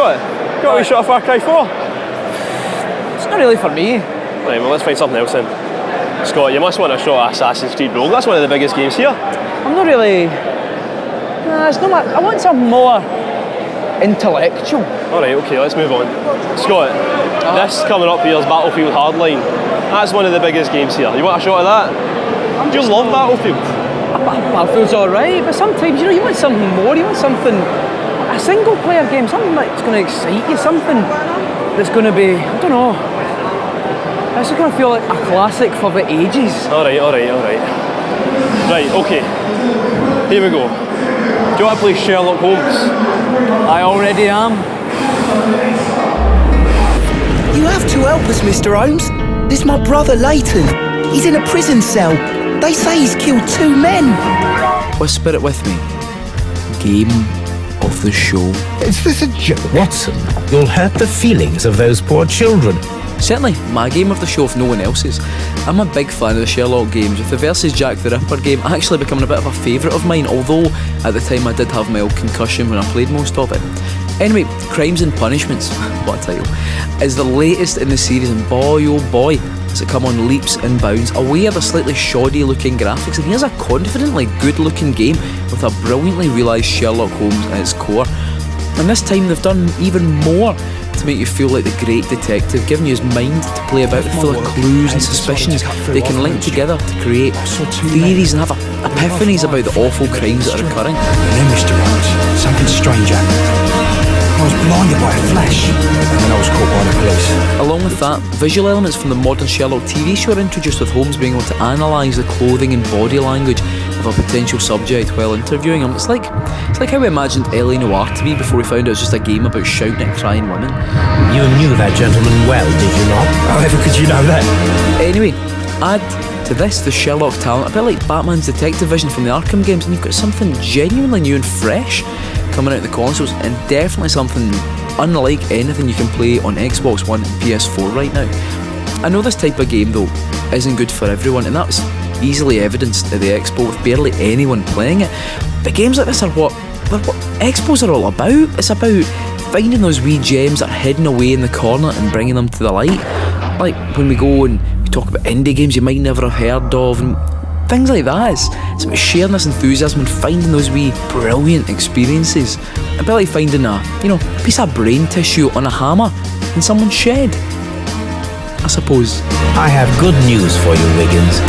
Scott, got a wee shot of Far Cry 4? It's not really for me. Right, well let's find something else then. Scott, you must want a shot of Assassin's Creed Rogue. That's one of the biggest games here. I'm not really... Nah, it's not my... I want something more intellectual. Alright, okay, let's move on. Scott, this coming up here is Battlefield Hardline. That's one of the biggest games here. You want a shot of that? Do you love Battlefield? Battlefield's alright, but sometimes, you want something more. You want something... A single player game, something that's going to excite you, something that's going to be... I don't know. It's going to feel like a classic for the ages. Alright. Right, okay. Here we go. Do you want to play Sherlock Holmes? I already am. You have to help us, Mr. Holmes. This is my brother Leighton. He's in a prison cell. They say he's killed 2 men. Whisper it with me. Game of the show. Is this a joke? Watson, you'll hurt the feelings of those poor children. Certainly, my game of the show if no one else's. I'm a big fan of the Sherlock games, with the versus Jack the Ripper game actually becoming a bit of a favourite of mine, although at the time I did have mild concussion when I played most of it. Anyway, Crimes and Punishments, what a title, is the latest in the series, and boy oh boy does it come on leaps and bounds, away of the slightly shoddy looking graphics, and here's a confidently good looking game with a brilliantly realised Sherlock Holmes at its core. And this time they've done even more to make you feel like the great detective, giving you his mind to play about full of clues and suspicions they can link together to create theories and have epiphanies about the awful crimes that are occurring. No, Mr. Holmes, something strange happened. I was blinded by a flash, and then I was caught by the police. Along with that, visual elements from the modern Sherlock TV show are introduced, with Holmes being able to analyse the clothing and body language of a potential subject while interviewing him. It's like how we imagined L.A. Noire to be before we found out it was just a game about shouting at crying women. You knew that gentleman well, did you not? However could you know that? Anyway, add to this the Sherlock talent, a bit like Batman's Detective Vision from the Arkham games, and you've got something genuinely new and fresh coming out the consoles, and definitely something unlike anything you can play on Xbox One and PS4 right now. I know this type of game though isn't good for everyone, and that's easily evidenced at the Expo with barely anyone playing it, but games like this are what Expos are all about. It's about finding those wee gems that are hidden away in the corner and bringing them to the light, like when we go and we talk about indie games you might never have heard of and things like that. It's about sharing this enthusiasm and finding those wee brilliant experiences. A bit like finding a piece of brain tissue on a hammer in someone's shed, I suppose. I have good news for you, Wiggins.